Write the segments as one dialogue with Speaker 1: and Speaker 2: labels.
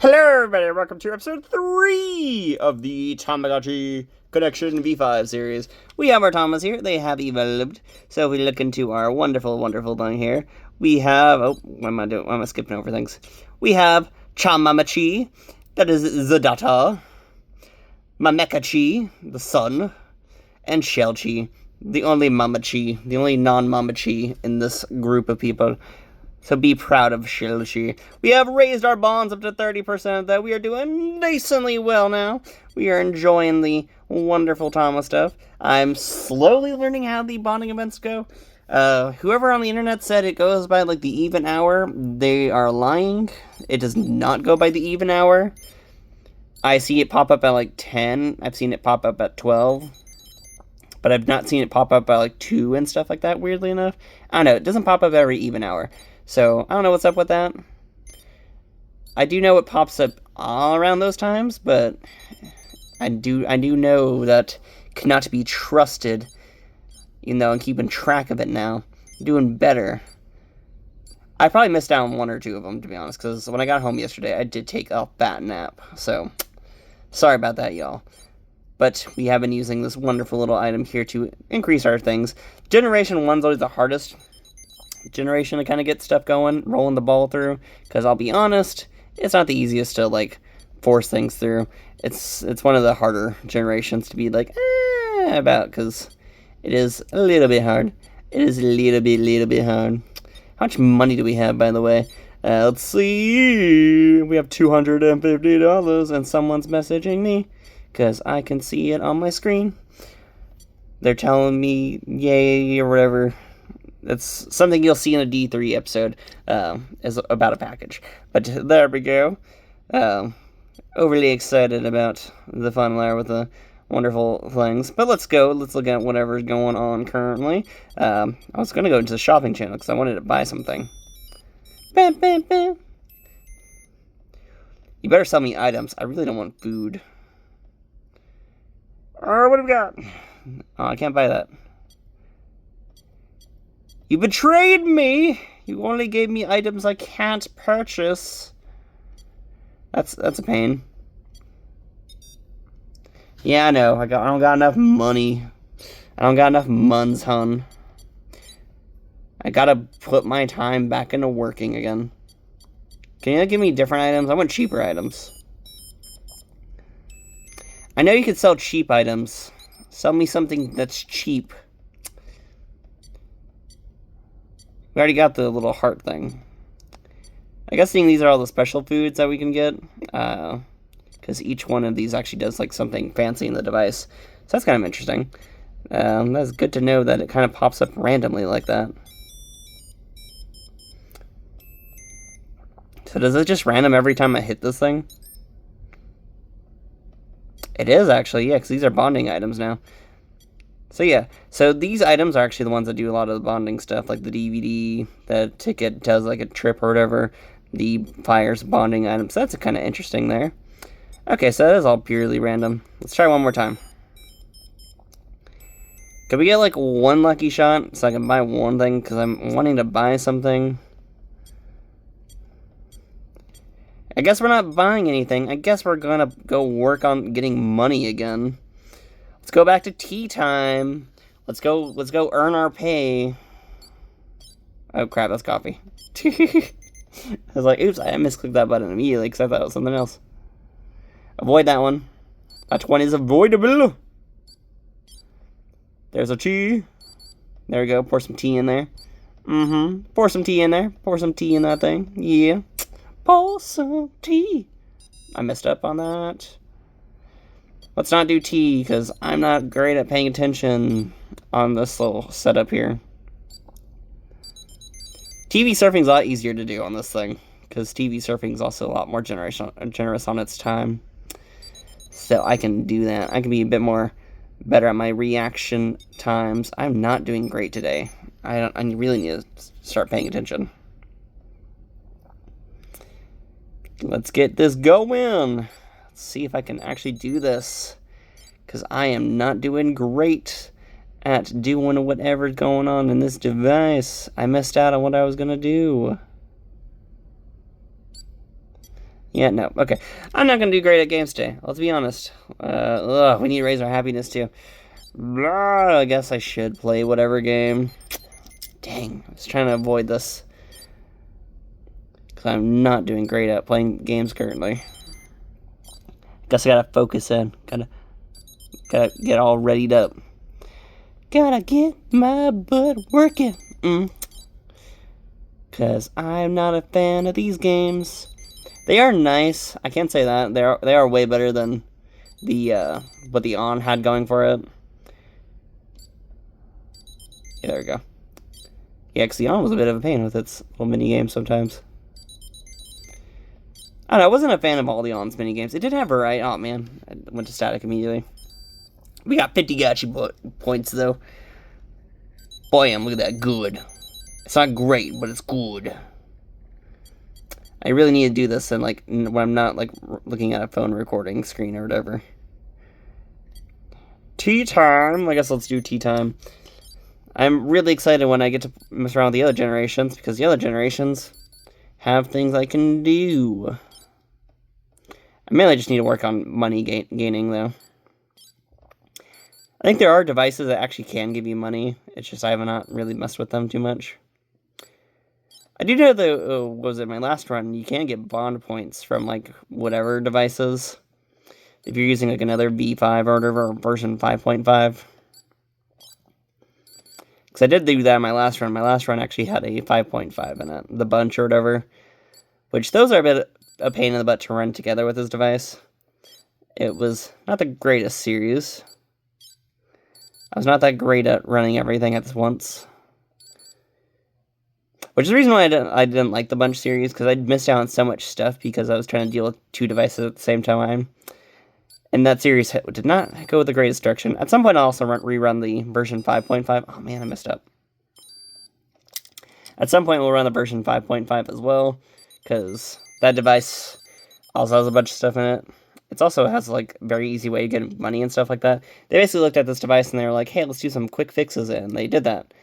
Speaker 1: Hello everybody, welcome to episode 3 of the Tamagotchi Connection V5 series. We have our Tamas here, they have evolved. So if we look into our wonderful, wonderful thing here, we have, what am I doing? Why am I skipping over things? We have Chamamachi, that is the daughter, Mamekachi, the son, and Shelchi, the only Mamachi, the only non-Mamachi in this group of people. So be proud of Shelchi. We have raised our bonds up to 30%, though. We are doing decently well now. We are enjoying the wonderful Tama stuff. I'm slowly learning how the bonding events go. Whoever on the internet said it goes by, like, the even hour, they are lying. It does not go by the even hour. I see it pop up at, like, 10. I've seen it pop up at 12. But I've not seen it pop up at, like, 2 and stuff like that, weirdly enough. I don't know. It doesn't pop up every even hour. So, I don't know what's up with that. I do know it pops up all around those times, but I do know that cannot be trusted, and keeping track of it now. Doing better. I probably missed out on 1 or 2 of them, to be honest, because when I got home yesterday, I did take a fat nap. So, sorry about that, y'all. But we have been using this wonderful little item here to increase our things. Generation 1's always the hardest generation to kind of get stuff going, rolling the ball through, because I'll be honest, it's not the easiest to, like, force things through. It's one of the harder generations to be like, about, because it is a little bit hard. It is a little bit hard. How much money do we have, by the way? Let's see. We have $250, and someone's messaging me, because I can see it on my screen. They're telling me yay or whatever. It's something you'll see in a D3 episode, is about a package. But there we go. Overly excited about the fun there with the wonderful things. But let's go. Let's look at whatever's going on currently. I was going to go into the shopping channel because I wanted to buy something. Bam, bam, bam. You better sell me items. I really don't want food. What do we got? Oh, I can't buy that. You betrayed me! You only gave me items I can't purchase. That's a pain. Yeah, I know. I don't got enough money. I don't got enough muns, hun. I gotta put my time back into working again. Can you give me different items? I want cheaper items. I know you could sell cheap items. Sell me something that's cheap. We already got the little heart thing. I guess seeing these are all the special foods that we can get. Because each one of these actually does like something fancy in the device. So that's kind of interesting. That's good to know that it kind of pops up randomly like that. So does it just random every time I hit this thing? It is actually, yeah, because these are bonding items now. So yeah, so these items are actually the ones that do a lot of the bonding stuff, like the DVD, the ticket does like a trip or whatever, the fire's bonding items. So that's kind of interesting there. Okay, so that is all purely random. Let's try one more time. Could we get like 1 lucky shot so I can buy one thing, because I'm wanting to buy something. I guess we're not buying anything. I guess we're gonna go work on getting money again. Let's go back to tea time. Let's go earn our pay. Oh crap, that's coffee. I was like, oops, I misclicked that button immediately because I thought it was something else. Avoid that one. That one is avoidable. There's a tea. There we go, pour some tea in there. Pour some tea in there. Pour some tea in that thing. Yeah. Pour some tea. I messed up on that. Let's not do tea, because I'm not great at paying attention on this little setup here. TV surfing's a lot easier to do on this thing, because TV surfing's also a lot more generous on its time. So I can do that. I can be a bit more better at my reaction times. I'm not doing great today. I really need to start paying attention. Let's get this going. Let's see if I can actually do this, because I am not doing great at doing whatever's going on in this device. I missed out on what I was going to do. Yeah, no. Okay. I'm not going to do great at games today. Let's be honest. We need to raise our happiness, too. Blah, I guess I should play whatever game. Dang. I was trying to avoid this. Because I'm not doing great at playing games currently. Guess I gotta focus in. Gotta get all readied up. Gotta get my butt working. Because I'm not a fan of these games. They are nice. I can't say that. They are way better than the what the On had going for it. Yeah, there we go. Yeah, because the On was a bit of a pain with its little mini games sometimes. I don't know, I wasn't a fan of all the On's mini games. It did have variety. Oh man, I went to static immediately. We got 50 gotcha points though. Bam, look at that, good. It's not great, but it's good. I really need to do this and like when I'm not like looking at a phone recording screen or whatever. Tea time. I guess let's do tea time. I'm really excited when I get to mess around with the other generations because the other generations have things I can do. I mainly just need to work on money gaining though. I think there are devices that actually can give you money. It's just I have not really messed with them too much. I do know that, what was it, my last run, you can get bond points from, like, whatever devices. If you're using, like, another V5 or whatever, or version 5.5. Because I did do that in my last run. My last run actually had a 5.5 in it, the bunch or whatever. Which, those are a bit a pain in the butt to run together with this device. It was not the greatest series. I was not that great at running everything at once. Which is the reason why I didn't like the Bunch series, because I'd missed out on so much stuff because I was trying to deal with 2 devices at the same time. And that series did not go with the greatest direction. At some point I'll also rerun the version 5.5. Oh man, I messed up. At some point we'll run the version 5.5 as well, because that device also has a bunch of stuff in it. It also has like a very easy way to get money and stuff like that. They basically looked at this device and they were like, hey, let's do some quick fixes, and they did that.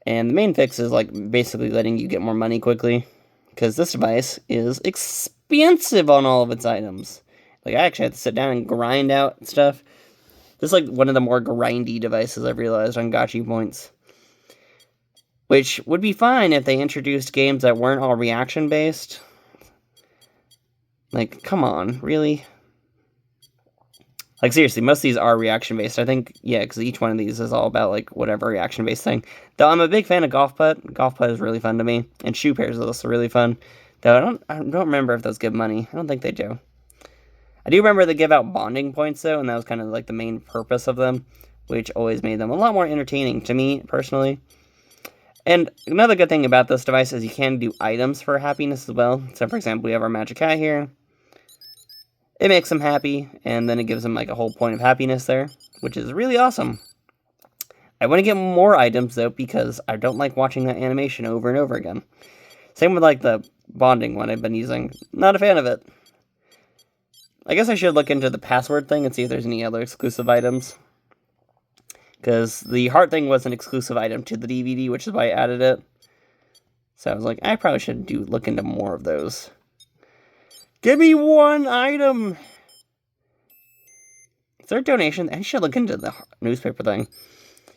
Speaker 1: And the main fix is, like, basically letting you get more money quickly. Because this device is expensive on all of its items. Like, I actually had to sit down and grind out stuff. This is, like, one of the more grindy devices I've realized on gotcha points. Which would be fine if they introduced games that weren't all reaction-based. Like, come on, really? Like, seriously, most of these are reaction-based. I think, yeah, because each one of these is all about, like, whatever reaction-based thing. Though I'm a big fan of Golf Putt. Golf Putt is really fun to me. And Shoe Pairs is also really fun. Though I don't remember if those give money. I don't think they do. I do remember they give out bonding points, though, and that was kind of, like, the main purpose of them, which always made them a lot more entertaining to me, personally. And another good thing about this device is you can do items for happiness as well. So, for example, we have our Magic Hat here. It makes them happy, and then it gives them like a whole point of happiness there, which is really awesome. I want to get more items, though, because I don't like watching that animation over and over again. Same with like the bonding one I've been using. Not a fan of it. I guess I should look into the password thing and see if there's any other exclusive items. Because the heart thing was an exclusive item to the DVD, which is why I added it. So I was like, I probably should look into more of those. Give me one item! Is there a donation? I should look into the newspaper thing.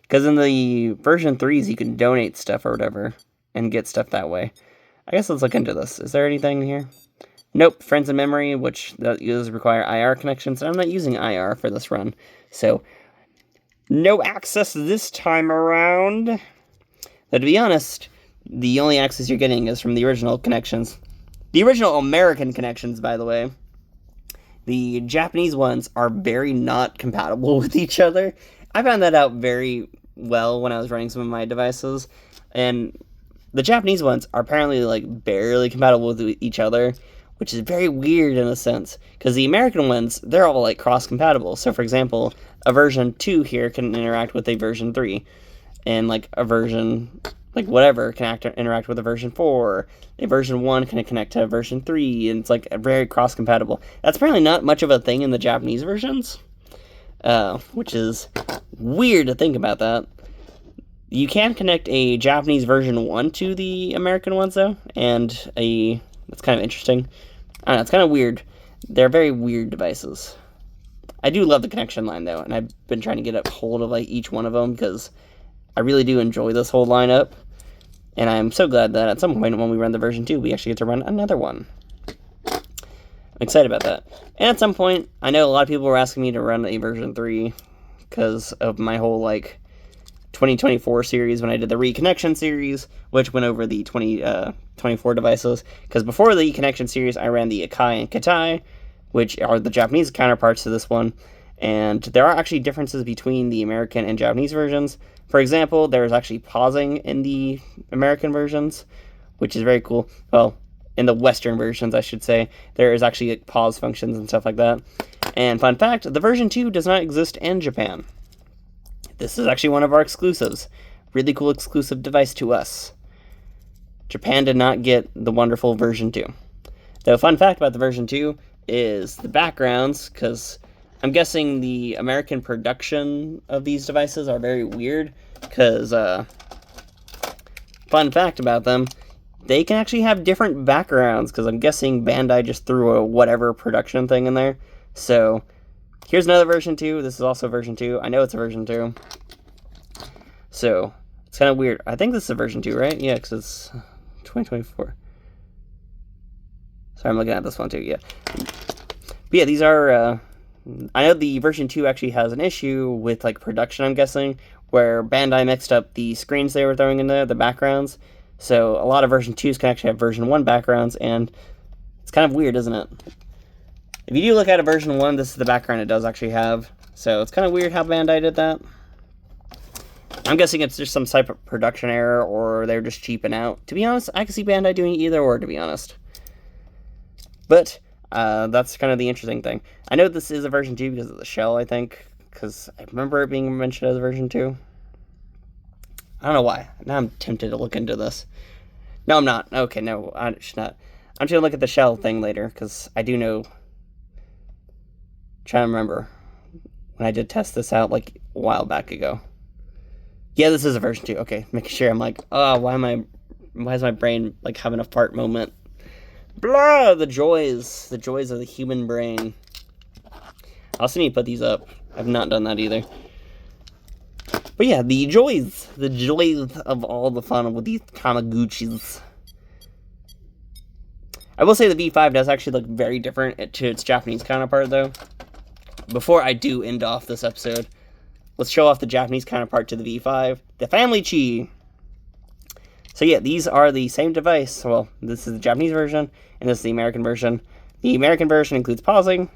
Speaker 1: Because in the version 3s, you can donate stuff or whatever. And get stuff that way. I guess let's look into this. Is there anything here? Nope. Friends in Memory, which does require IR connections. And I'm not using IR for this run. So, no access this time around. But to be honest, the only access you're getting is from the original connections. The original American connections, by the way. The Japanese ones are very not compatible with each other. I found that out very well when I was running some of my devices. And the Japanese ones are apparently, like, barely compatible with each other, which is very weird in a sense. Because the American ones, they're all, like, cross-compatible. So, for example, a version 2 here can interact with a version 3. And, like, a version, like, whatever can interact with a version 4. A version 1 can connect to a version 3. And it's, like, very cross-compatible. That's apparently not much of a thing in the Japanese versions. Which is weird to think about that. You can connect a Japanese version 1 to the American ones, though. And that's kind of interesting. I don't know, it's kind of weird. They're very weird devices. I do love the connection line, though, and I've been trying to get a hold of, like, each one of them, because I really do enjoy this whole lineup. And I'm so glad that at some point when we run the version 2, we actually get to run another one. I'm excited about that. And at some point, I know a lot of people were asking me to run a version 3 because of my whole, like, 2024 series when I did the reconnection series, which went over the 2024 devices. Because before the reconnection series, I ran the Akai and Katai, which are the Japanese counterparts to this one. And there are actually differences between the American and Japanese versions. For example, there's actually pausing in the American versions, which is very cool. Well, in the Western versions, I should say, there is actually like, pause functions and stuff like that. And fun fact, the version 2 does not exist in Japan. This is actually one of our exclusives. Really cool exclusive device to us. Japan did not get the wonderful version 2. The fun fact about the version 2 is the backgrounds, because I'm guessing the American production of these devices are very weird, because, fun fact about them, they can actually have different backgrounds, because I'm guessing Bandai just threw a whatever production thing in there. So, here's another version 2. This is also version 2. I know it's a version 2. So, it's kind of weird. I think this is a version 2, right? Yeah, because it's 2024. Sorry, I'm looking at this one too, yeah. But yeah, these are, I know the version 2 actually has an issue with, like, production, I'm guessing, where Bandai mixed up the screens they were throwing in there, the backgrounds. So, a lot of version 2s can actually have version 1 backgrounds, and it's kind of weird, isn't it? If you do look at a version 1, this is the background it does actually have. So, it's kind of weird how Bandai did that. I'm guessing it's just some type of production error, or they're just cheaping out. To be honest, I can see Bandai doing either or, to be honest. But, that's kind of the interesting thing. I know this is a version 2 because of the shell, I think. Because I remember it being mentioned as a version 2. I don't know why. Now I'm tempted to look into this. No, I'm not. Okay, no, I should not. I'm just going to look at the shell thing later, because I do know. Trying to remember when I did test this out, like, a while back ago. Yeah, this is a version 2. Okay, making sure. I'm like, oh, why is my brain, like, having a fart moment? Blah! The joys of the human brain. I also need to put these up. I've not done that either. But yeah, the joys of all the fun with these Tamagotchis. I will say the V5 does actually look very different to its Japanese counterpart, though. Before I do end off this episode, let's show off the Japanese counterpart to the V5, the Family Chi. So yeah, these are the same device. Well, this is the Japanese version, and this is the American version. The American version includes pausing,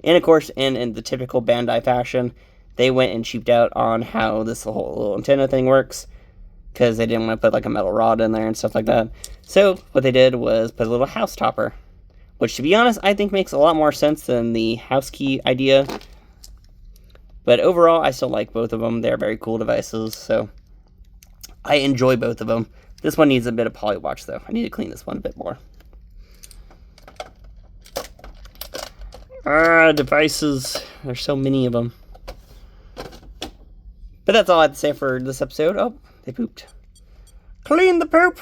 Speaker 1: and of course, in the typical Bandai fashion, they went and cheaped out on how this whole little antenna thing works, because they didn't want to put like a metal rod in there and stuff like that. So what they did was put a little house topper, which to be honest, I think makes a lot more sense than the house key idea. But overall, I still like both of them. They're very cool devices, so I enjoy both of them. This one needs a bit of polywash, though. I need to clean this one a bit more. Devices. There's so many of them. But that's all I have to say for this episode. Oh, they pooped. Clean the poop!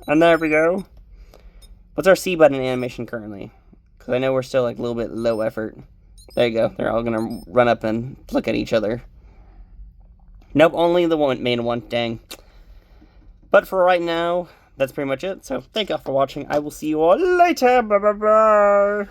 Speaker 1: And there we go. What's our C button animation currently? Because I know we're still like a little bit low effort. There you go. They're all going to run up and look at each other. Nope, only the main one. Dang. But for right now, that's pretty much it. So thank y'all for watching. I will see you all later. Bye bye bye.